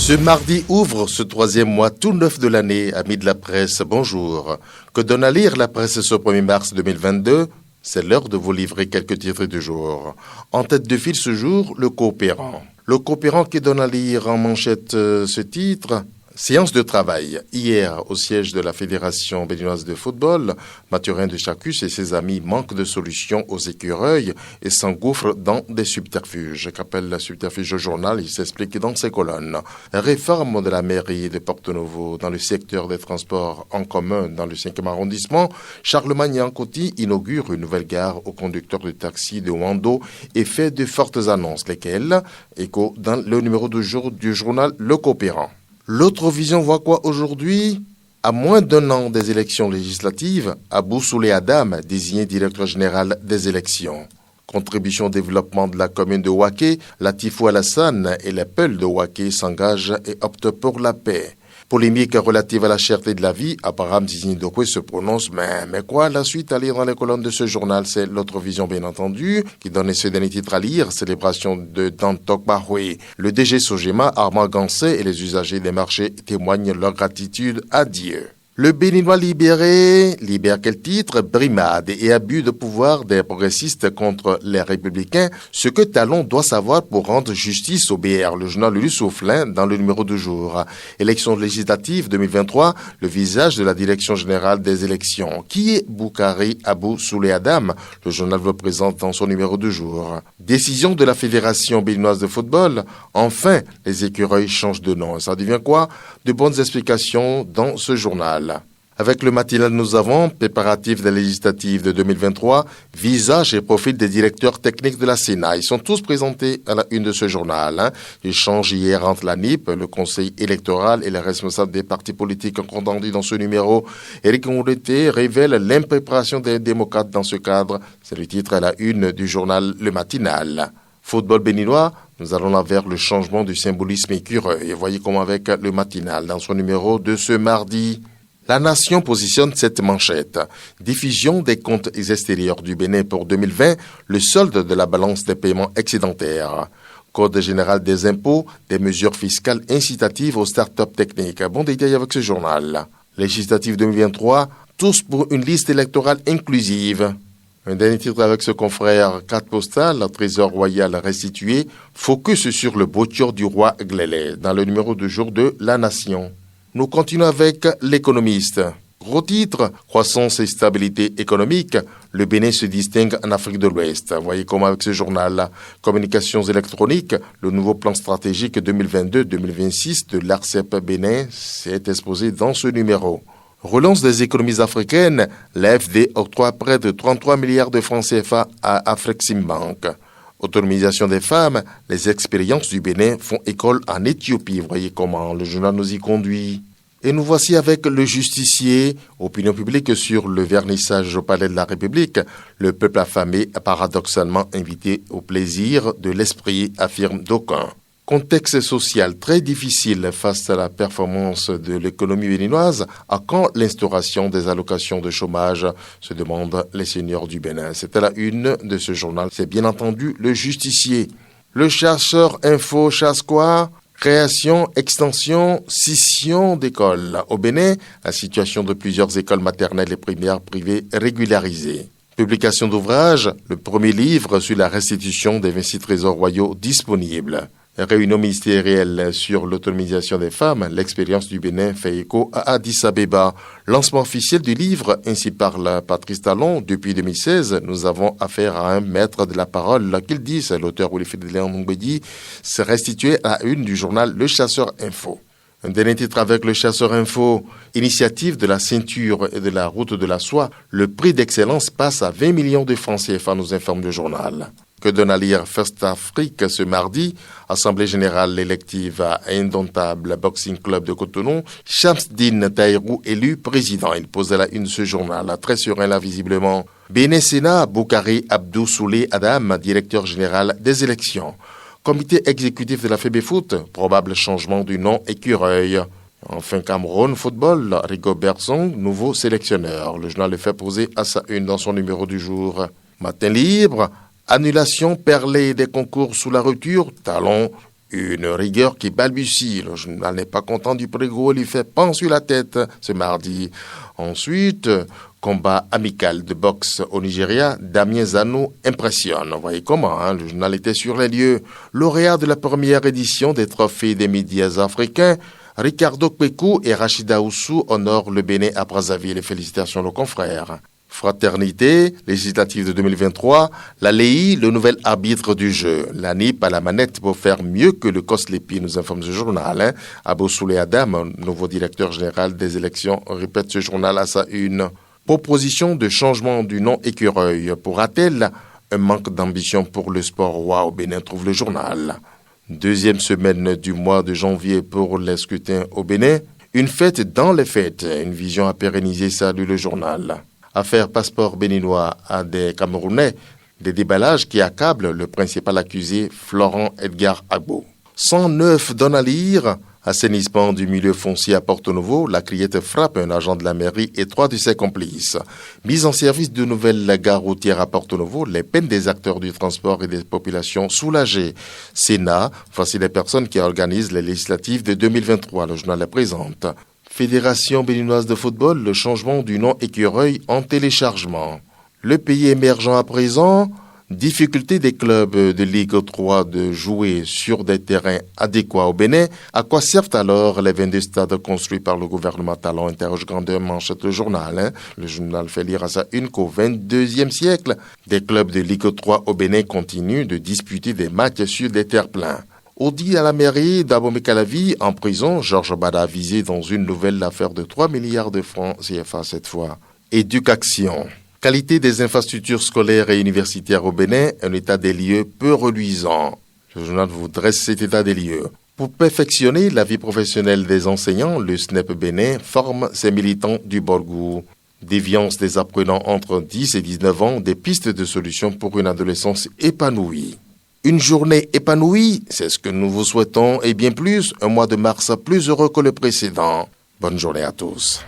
Ce mardi ouvre ce troisième mois tout neuf de l'année, amis de la presse, bonjour. Que donne à lire la presse ce 1er mars 2022 ? C'est l'heure de vous livrer quelques titres du jour. En tête de file ce jour, le coopérant. Le coopérant qui donne à lire en manchette ce titre. Séance de travail. Hier, au siège de la Fédération béninoise de football, Mathurin de Chacus et ses amis manquent de solutions aux écureuils et s'engouffrent dans des subterfuges. Qu'appelle la subterfuge au journal, il s'explique dans ses colonnes. Réforme de la mairie de Porto-Novo dans le secteur des transports en commun dans le 5e arrondissement. Charlemagne Ancoti inaugure une nouvelle gare aux conducteurs de taxi de Wando et fait de fortes annonces, lesquelles écho dans le numéro du jour du journal Le Coopérant. L'autre vision voit quoi aujourd'hui ? À moins d'un an des élections législatives, Abou Soulé Adam, désigné directeur général des élections. Contribution au développement de la commune de Waké, Latifou Alassane et les Peuls de Waké s'engagent et optent pour la paix. Polémique relative à la cherté de la vie, Abraham Zizindokwe se prononce, mais quoi, la suite à lire dans les colonnes de ce journal, c'est l'autre vision bien entendu, qui donne ce dernier titre à lire, célébration de Dantok Bahoué. Le DG Sogema, Armand Gansé et les usagers des marchés témoignent leur gratitude à Dieu. Le Béninois libéré, libère quel titre ? Brimade et abus de pouvoir des progressistes contre les républicains, ce que Talon doit savoir pour rendre justice au BR, le journal Lulu Soufflin dans le numéro du jour. Élections législatives 2023, le visage de la direction générale des élections. Qui est Boukari Abou Soulé Adam ? Le journal le présente dans son numéro du jour. Décision de la Fédération béninoise de football, enfin les écureuils changent de nom. Ça devient quoi ? De bonnes explications dans ce journal. Avec le matinal, nous avons préparatifs des législatives de 2023, visage et profil des directeurs techniques de la Sénat. Ils sont tous présentés à la une de ce journal. Échange hier entre la NIP, le conseil électoral et les responsables des partis politiques entendus dans ce numéro. Éric Ngoureté révèle l'impréparation des démocrates dans ce cadre. C'est le titre à la une du journal Le Matinal. Football béninois, nous allons là vers le changement du symbolisme écureuil. Voyez comment avec le matinal dans son numéro de ce mardi. La Nation positionne cette manchette. Diffusion des comptes extérieurs du Bénin pour 2020, le solde de la balance des paiements excédentaires. Code général des impôts, des mesures fiscales incitatives aux start-up techniques. Bon détail avec ce journal. Législative 2023, tous pour une liste électorale inclusive. Un dernier titre avec ce confrère, carte postale, le trésor royal restitué, focus sur le bouture du roi Glélé, dans le numéro du jour de La Nation. Nous continuons avec l'économiste. Gros titre, croissance et stabilité économique, le Bénin se distingue en Afrique de l'Ouest. Voyez comment avec ce journal. Communications électroniques, le nouveau plan stratégique 2022-2026 de l'ARCEP Bénin s'est exposé dans ce numéro. Relance des économies africaines, l'AFD octroie près de 33 milliards de francs CFA à Afreximbank. Autonomisation des femmes, les expériences du Bénin font école en Éthiopie. Voyez comment le journal nous y conduit. Et nous voici avec le justicier, opinion publique sur le vernissage au Palais de la République. Le peuple affamé, paradoxalement invité au plaisir de l'esprit, affirme d'aucuns. Contexte social très difficile face à la performance de l'économie béninoise, à quand l'instauration des allocations de chômage, se demandent les seigneurs du Bénin. C'était la une de ce journal, c'est bien entendu le justicier. Le chasseur info chasse quoi ? Création, extension, scission d'écoles. Au Bénin, la situation de plusieurs écoles maternelles et primaires privées régularisée. Publication d'ouvrages, le premier livre sur la restitution des 26 trésors royaux disponibles. Réunion ministérielle sur l'autonomisation des femmes, l'expérience du Bénin fait écho à Addis Abeba. Lancement officiel du livre, ainsi parle Patrice Talon. Depuis 2016, nous avons affaire à un maître de la parole. Qu'il dit, c'est l'auteur Wilfried Léon Mbedi, s'est restitué à une du journal Le Chasseur Info. Un dernier titre avec Le Chasseur Info. Initiative de la ceinture et de la route de la soie. Le prix d'excellence passe à 20 millions de francs CFA, nous informe le journal. Que donne à lire First Afrique ce mardi, Assemblée générale élective à Indomptable Boxing Club de Cotonou, Shamsdine Taïrou élu président. Il pose à la une ce journal, très serein là visiblement. Bénin Sénat, Boukari Abdou Soulé Adam, directeur général des élections. Comité exécutif de la FEBEFoot, probable changement du nom écureuil. Enfin, Cameroun Football, Rigobert Song, nouveau sélectionneur. Le journal le fait poser à sa une dans son numéro du jour. Matin libre, annulation perlée des concours sous la rupture, Talon, Une rigueur qui balbutie. Le journal n'est pas content du prégo, lui fait pan sur la tête ce mardi. Ensuite, combat amical de boxe au Nigeria, Damien Zanou impressionne. Vous voyez comment, le journal était sur les lieux. Lauréat de la première édition des trophées des médias africains, Ricardo Kpekou et Rachida Oussou honorent le Bénin à Brazzaville. Félicitations aux confrères. Fraternité, législative de 2023, la LEI, le nouvel arbitre du jeu. La NIP à la manette pour faire mieux que le COSLEPI, nous informe ce journal. Abou Souley Adam, nouveau directeur général des élections, répète ce journal à sa une. Proposition de changement du nom Écureuil. Pourra-t-elle un manque d'ambition pour le sport roi au Bénin, trouve le journal. Deuxième semaine du mois de janvier pour les scrutins au Bénin. Une fête dans les fêtes. Une vision à pérenniser, salue le journal. Affaire passeport béninois à des Camerounais, des déballages qui accablent le principal accusé Florent Edgar Agbo. 109 donnes à lire, assainissement du milieu foncier à Porto-Novo, la criette frappe un agent de la mairie et 3 de ses complices. Mise en service de nouvelles gares routières à Porto-Novo, les peines des acteurs du transport et des populations soulagées. Sénat, voici les personnes qui organisent les législatives de 2023, le journal les présente. Fédération béninoise de football, le changement du nom Écureuil en téléchargement. Le pays émergent à présent, difficulté des clubs de Ligue 3 de jouer sur des terrains adéquats au Bénin. À quoi servent alors les 22 stades construits par le gouvernement talon, interroge grandeur manchette le journal. Le journal fait lire à sa une qu'au 22e siècle, des clubs de Ligue 3 au Bénin continuent de disputer des matchs sur des terre-pleins. Audit à la mairie d'Abomey-Calavi, en prison, Georges Bada visé dans une nouvelle affaire de 3 milliards de francs CFA cette fois. Éducation. Qualité des infrastructures scolaires et universitaires au Bénin, un état des lieux peu reluisant. Le journal vous dresse cet état des lieux. Pour perfectionner la vie professionnelle des enseignants, le SNEP Bénin forme ses militants du Borgou. Déviance des apprenants entre 10 et 19 ans, des pistes de solutions pour une adolescence épanouie. Une journée épanouie, c'est ce que nous vous souhaitons, et bien plus, un mois de mars plus heureux que le précédent. Bonne journée à tous.